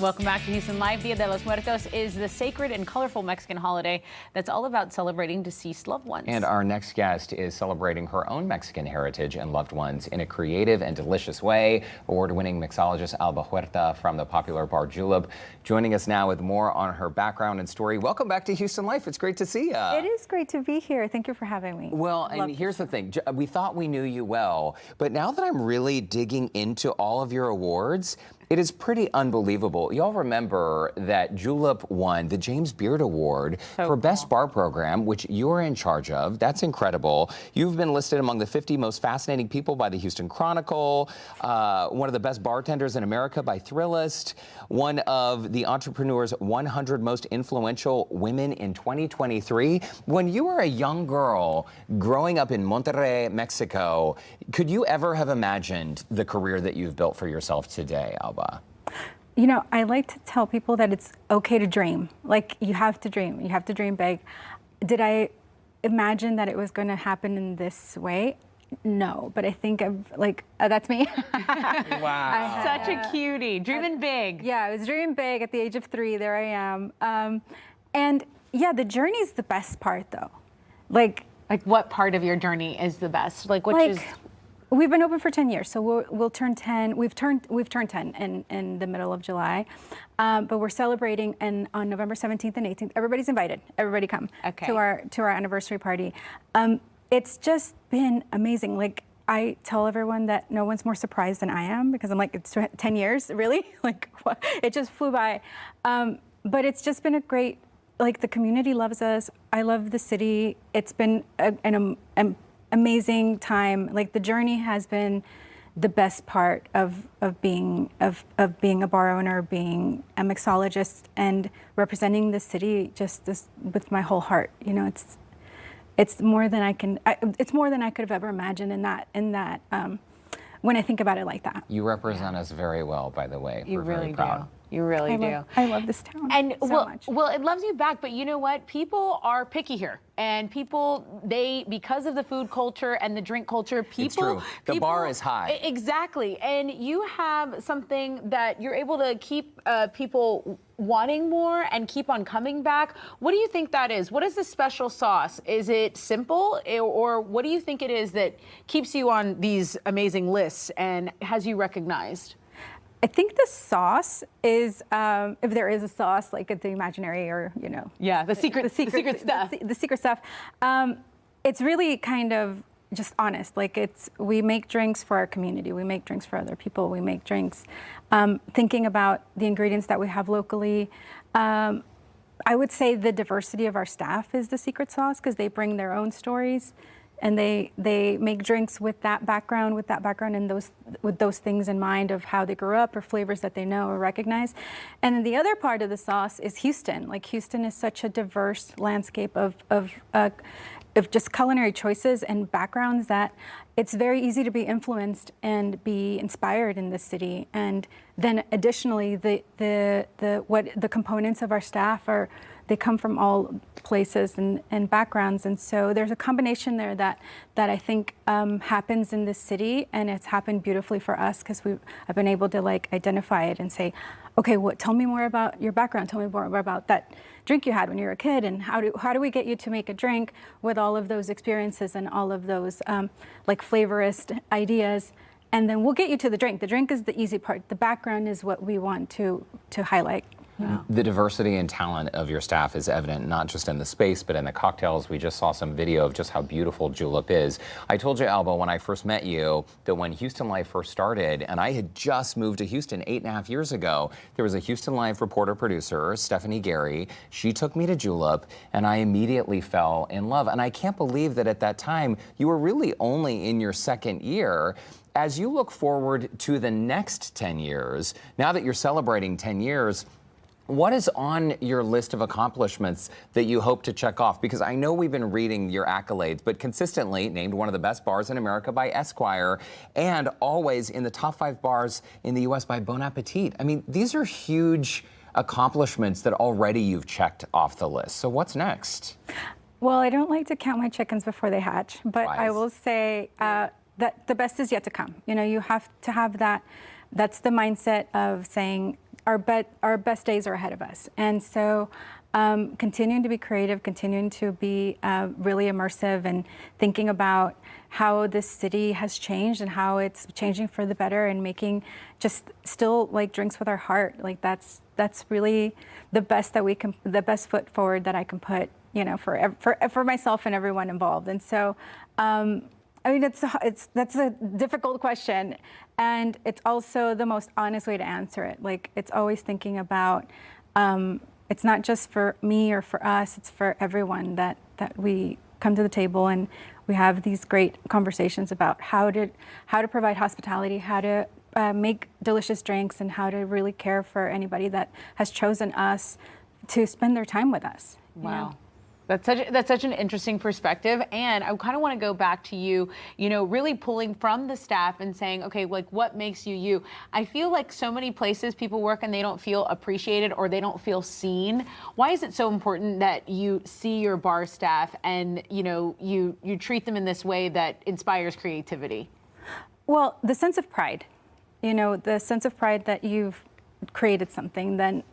Welcome back to Houston Live. Dia de los Muertos is the sacred and colorful Mexican holiday that's all about celebrating deceased loved ones. And our next guest is celebrating her own Mexican heritage and loved ones in a creative and delicious way. Award-winning mixologist Alba Huerta from the popular bar Julep joining us now with more on her background and story. Welcome back to Houston Life. It's great to see you. It is great to be here. Thank you for having me. Well, and here's the thing. We thought we knew you well, but now that I'm really digging into all of your awards, it is pretty unbelievable. Y'all remember that Julep won the James Beard Award for Best Bar Program, which you're in charge of. That's incredible. You've been listed among the 50 most fascinating people by the Houston Chronicle, one of the best bartenders in America by Thrillist, one of the Entrepreneur's 100 most influential women in 2023. When you were a young girl growing up in Monterrey, Mexico, could you ever have imagined the career that you've built for yourself today, Alba? You know, I like to tell people that it's okay to dream. Like, you have to dream. You have to dream big. Did I imagine that it was going to happen in this way? No, but I think that's me. Wow. Such a cutie. Dreaming big. Yeah, I was dreaming big at the age of 3. There I am. And yeah, the journey is the best part, though. Like what part of your journey is the best? We've been open for 10 years, so we'll turn 10. We've turned 10 in the middle of July, but we're celebrating on November 17th and 18th. Everybody's invited. Everybody come to our anniversary party. It's just been amazing. Like, I tell everyone that no one's more surprised than I am, because I'm like, it's 10 years, really? Like, what? It just flew by. But it's just been a great. Like, the community loves us. I love the city. It's been an amazing time. Like, the journey has been the best part of being a bar owner, being a mixologist, and representing the city with my whole heart. You know, it's more than I can. It's more than I could have ever imagined in that. When I think about it like that. You represent us very well, by the way. You We're really very proud. do. You really do. I love this town so much. Well, it loves you back, but you know what? People are picky here. And people, because of the food culture and the drink culture, people... It's true. The bar is high. Exactly. And you have something that you're able to keep people wanting more and keep on coming back. What do you think that is? What is the special sauce? Is it simple? Or what do you think it is that keeps you on these amazing lists and has you recognized? I think the sauce is, if there is a sauce, like the imaginary, or, you know. Yeah, the secret stuff. The secret stuff. It's really kind of just honest. Like, we make drinks for our community. We make drinks for other people. We make drinks thinking about the ingredients that we have locally. I would say the diversity of our staff is the secret sauce, because they bring their own stories. And they make drinks with that background and with those things in mind of how they grew up, or flavors that they know or recognize. And then the other part of the sauce is Houston. Like, Houston is such a diverse landscape of just culinary choices and backgrounds that it's very easy to be influenced and be inspired in this city. And then additionally, the components of our staff they come from all places and backgrounds, and so there's a combination there that I think happens in this city, and it's happened beautifully for us, because I've been able to identify it and say, okay, tell me more about your background. Tell me more about that drink you had when you were a kid, and how do we get you to make a drink with all of those experiences and all of those flavorist ideas. And then we'll get you to the drink. The drink is the easy part. The background is what we want to highlight. Yeah. The diversity and talent of your staff is evident, not just in the space, but in the cocktails. We just saw some video of just how beautiful Julep is. I told you, Alba, when I first met you, that when Houston Life first started, and I had just moved to Houston 8.5 years ago, there was a Houston Life reporter-producer, Stephanie Gary. She took me to Julep, and I immediately fell in love. And I can't believe that at that time, you were really only in your second year. As you look forward to the next 10 years, now that you're celebrating 10 years, what is on your list of accomplishments that you hope to check off? Because I know we've been reading your accolades, but consistently named one of the best bars in America by Esquire, and always in the top 5 bars in the U.S. by Bon Appetit. I mean, these are huge accomplishments that already you've checked off the list. So what's next? Well, I don't like to count my chickens before they hatch, but I will say that the best is yet to come. You know, you have to have that. That's the mindset of saying, our best days are ahead of us. And so continuing to be creative, continuing to be really immersive, and thinking about how this city has changed and how it's changing for the better, and making just still like drinks with our heart. Like that's really the best the best foot forward that I can put, you know, for myself and everyone involved. And so, I mean, that's a difficult question, and it's also the most honest way to answer it. Like, it's always thinking about, it's not just for me or for us, it's for everyone that we come to the table and we have these great conversations about how to provide hospitality, how to make delicious drinks, and how to really care for anybody that has chosen us to spend their time with us. Wow. You know? That's such an interesting perspective, and I kind of want to go back to you, you know, really pulling from the staff and saying, okay, like, what makes you you? I feel like so many places people work and they don't feel appreciated or they don't feel seen. Why is it so important that you see your bar staff and, you know, you treat them in this way that inspires creativity? Well, the sense of pride, you know, the sense of pride that you've created something, then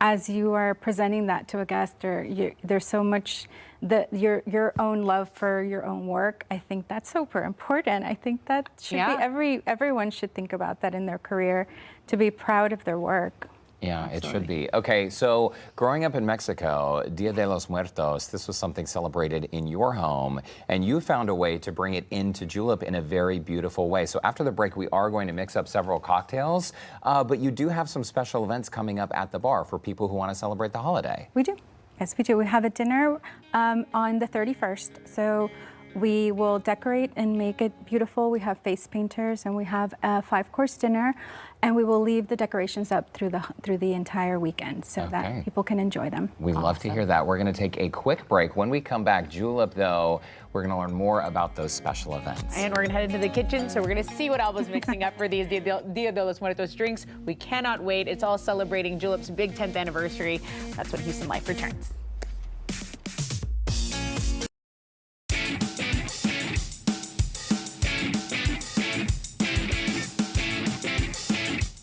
as you are presenting that to a guest, or there's so much that your own love for your own work. I think that's super important. I think that should be everyone should think about that in their career, to be proud of their work. Yeah, Absolutely. it should be. Okay, so growing up in Mexico, Dia de los Muertos, this was something celebrated in your home, and you found a way to bring it into Julep in a very beautiful way. So after the break, we are going to mix up several cocktails, but you do have some special events coming up at the bar for people who want to celebrate the holiday. We do. Yes, we do. We have a dinner on the 31st. So we will decorate and make it beautiful. We have face painters, and we have a 5-course dinner, and we will leave the decorations up through the entire weekend so that people can enjoy them. We love to hear that. We're going to take a quick break. When we come back, Julep, though, we're going to learn more about those special events. And we're going to head into the kitchen, so we're going to see what Alba's mixing up for these Dia de los Muertos drinks. We cannot wait. It's all celebrating Julep's big 10th anniversary. That's when Houston Life returns.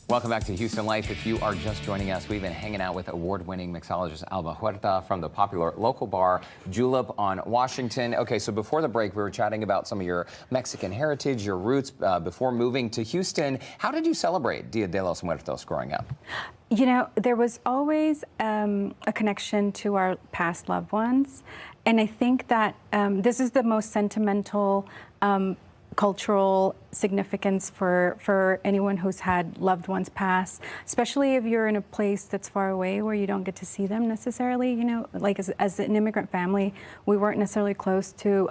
Welcome back to Houston Life. If you are just joining us, we've been hanging out with award-winning mixologist Alba Huerta from the popular local bar Julep on Washington. Okay, so before the break, we were chatting about some of your Mexican heritage, your roots before moving to Houston. How did you celebrate Dia de los Muertos growing up? You know, there was always a connection to our past loved ones, and I think that this is the most sentimental cultural significance for anyone who's had loved ones pass, especially if you're in a place that's far away where you don't get to see them necessarily. You know, like as an immigrant family, we weren't necessarily close to,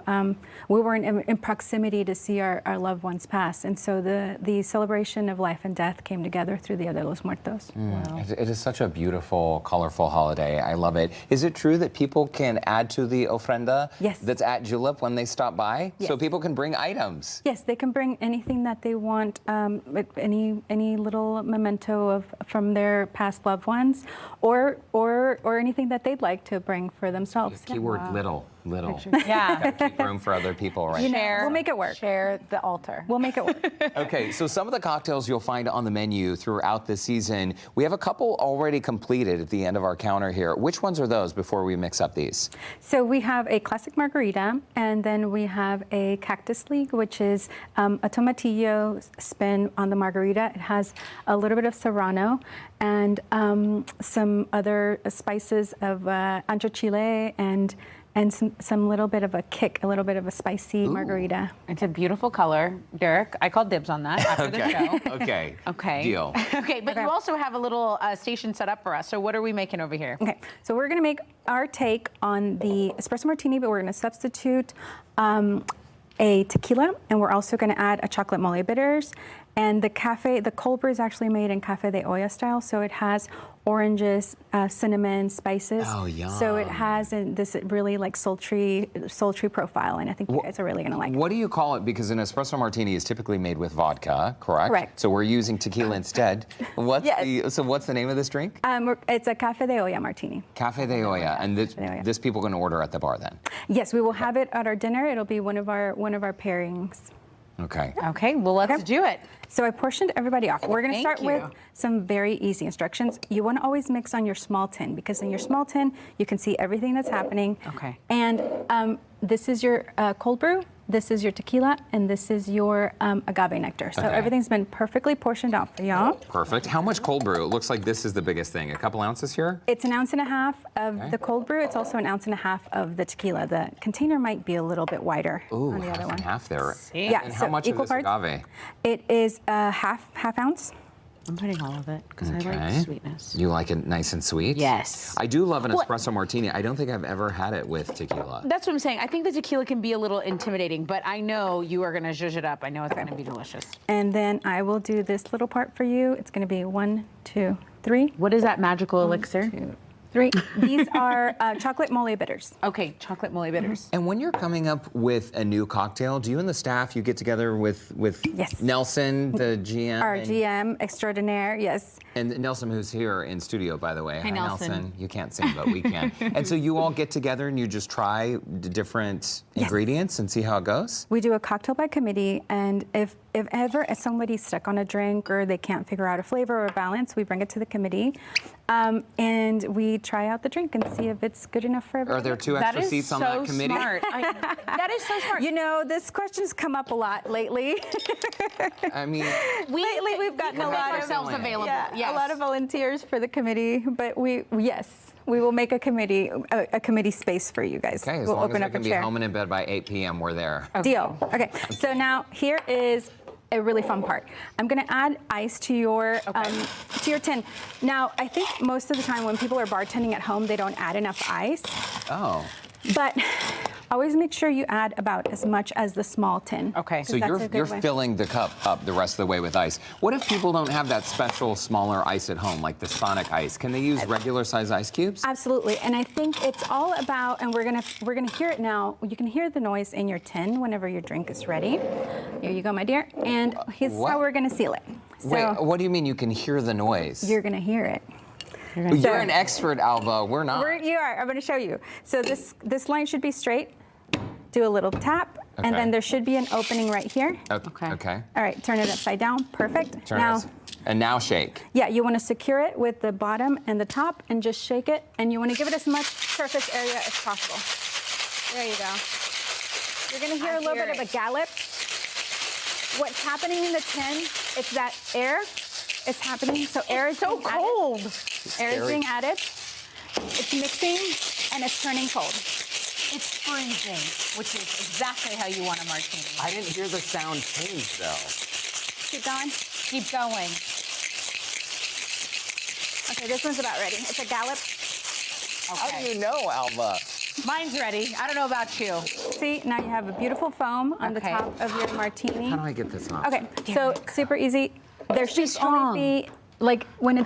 we weren't in proximity to see our loved ones pass. And so the celebration of life and death came together through Dia de los Muertos. Wow. It is such a beautiful, colorful holiday. I love it. Is it true that people can add to the ofrenda that's at Julep when they stop by? Yes. So people can bring items? Yes, they can bring anything that they want, any little memento from their past loved ones, or anything that they'd like to bring for themselves. Keyword little. Yeah. Gotta keep room for other people, right? We'll make it work. Share the altar. We'll make it work. Okay, so some of the cocktails you'll find on the menu throughout the season, we have a couple already completed at the end of our counter here. Which ones are those before we mix up these? So we have a classic margarita, and then we have a cactus league, which is a tomatillo spin on the margarita. It has a little bit of serrano and some other spices of ancho chile and some little bit of a kick, a little bit of a spicy margarita. It's a beautiful color. Derek, I called dibs on that after the show. Okay. Deal. Okay, but you also have a little station set up for us. So what are we making over here? Okay, so we're gonna make our take on the espresso martini, but we're gonna substitute a tequila, and we're also gonna add a chocolate mole bitters. And the cold brew is actually made in Café de Olla style, so it has oranges, cinnamon, spices. Oh, yum. So it has this really like sultry profile, and I think you guys are really gonna like it. What do you call it? Because an espresso martini is typically made with vodka, correct? Correct. So we're using tequila instead. What's the name of this drink? It's a Café de Olla martini. Café de Olla, and this people can order at the bar then? Yes, we will have it at our dinner. It'll be one of our pairings. Okay. Okay, well, let's do it. So I portioned everybody off. We're going to Thank start with you. some very easy instructions. You want to always mix on your small tin because in your small tin, you can see everything that's happening. Okay. And this is your cold brew, this is your tequila, and this is your agave nectar. So Okay. everything's been perfectly portioned out for y'all. Perfect. How much cold brew? It looks like this is the biggest thing. A couple ounces here? It's 1.5 ounces of Okay. the cold brew. It's also 1.5 ounces of the tequila. The container might be a little bit wider Ooh, on the half other one. and half there. Yeah, And so how much equal of this parts. agave? It is half ounce. I'm putting all of it because I like Okay. sweetness. You like it nice and sweet? Yes. I do love an Well- espresso martini. I don't think I've ever had it with tequila. That's what I'm saying. I think the tequila can be a little intimidating, but I know you are going to zhuzh it up. I know it's going to be delicious. And then I will do this little part for you. It's going to be 1, 2, 3. What is that magical elixir? 2, 3. These are chocolate mole bitters. Okay, chocolate mole bitters. And when you're coming up with a new cocktail, do you and the staff, you get together with Yes. Nelson, the GM? Our and, GM extraordinaire, yes. and Nelson, who's here in studio, by the way. Hi, Nelson. You can't sing, but we can. And so you all get together and you just try the different ingredients and see how it goes? We do a cocktail by committee, and if ever somebody's stuck on a drink or they can't figure out a flavor or balance, we bring it to the committee, and we try out the drink and see if it's good enough for everybody. Are there 2 That extra is seats on so that committee? smart. That is so smart. You know, this question's come up a lot lately. I mean, Lately, we've gotten a make lot of ourselves available. Yeah, Yes. a lot of volunteers for the committee, but we will make a committee space for you guys. okay, as we'll long open as I up can a be chair. home and in bed by 8 p.m., we're there. Deal. Okay. So now here is a really fun part. I'm going to add ice to your tin. Now, I think most of the time when people are bartending at home, they don't add enough ice, Oh. but always make sure you add about as much as the small tin. Okay. 'cause So that's you're a good you're way. filling the cup up the rest of the way with ice. What if people don't have that special smaller ice at home, like the Sonic ice? Can they use regular size ice cubes? Absolutely, and I think it's all about, and we're gonna hear it now. You can hear the noise in your tin whenever your drink is ready. Here you go, my dear. And here's What? how we're gonna seal it. So Wait, what do you mean you can hear the noise? you're gonna hear it. You're an expert, Alba. We're not. You are. I'm gonna show you. So this line should be straight. Do a little tap, and Okay. then there should be an opening right here. Okay. Okay. All right, turn it upside down. Perfect. Turn now, it. And now shake. yeah, you want to secure it with the bottom and the top, and just shake it. And you want to give it as much surface area as possible. There you go. You're gonna hear I a little hear bit of it. a gallop. What's happening in the tin? It's that air is happening. So air is So being added. cold. Air is Scary. being added. It's mixing, and it's turning cold. It's freezing, which is exactly how you want a martini. I didn't hear the sound change though. Keep going. Keep going. Okay, this one's about ready. It's a gallop. How do Okay. you know, Alba? Mine's ready. I don't know about you. See, now you have a beautiful foam on the Okay. top of your martini. How do I get this off? Okay, so super easy. There should strong. only be, like when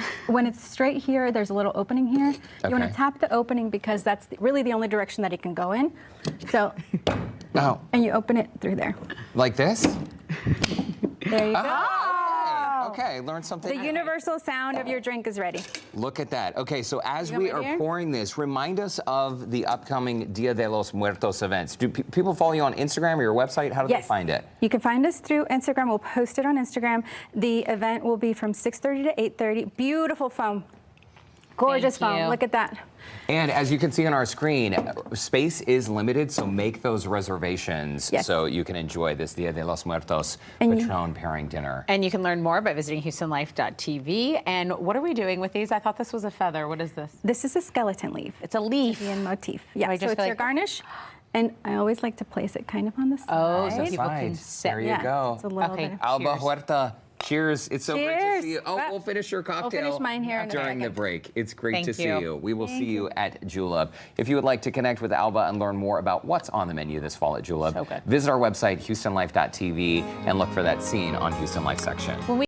it's straight here, there's a little opening here. You want Okay. to tap the opening because that's really the only direction that it can go in. So, Oh, and you open it through there. like this? There you go. Oh, okay. Learn something. The universal sound of your drink is ready. Look at that. Okay, so as You we got are my dear? pouring this, remind us of the upcoming Dia de los Muertos events. Do people follow you on Instagram or your website? How do they find it? You can find us through Instagram. We'll post it on Instagram. The event will be from 6:30 to 8:30. Beautiful foam. Gorgeous Thank foam. you. Look at that. And as you can see on our screen, space is limited, so make those reservations Yes. so you can enjoy this Dia de los Muertos And Patron pairing dinner. And you can learn more by visiting HoustonLife.tv. And what are we doing with these? I thought this was a feather. What is this? This is a skeleton leaf. It's a leaf. Indian motif. Yeah, I so just it's feel your like- garnish. And I always like to place it kind of on the side. Oh, so Side. people can sit. There you yeah, go. It's a little Okay. bit of- Alba Cheers. Huerta, cheers. It's so great to Cheers. see you. Oh, Well, we'll finish your cocktail. finish mine here in a during the second. break. It's great Thank to see you. you. We will see you at Julep. If you would like to connect with Alba and learn more about what's on the menu this fall at Julep, So good. visit our website, HoustonLife.tv, and look for that scene on Houston Life section.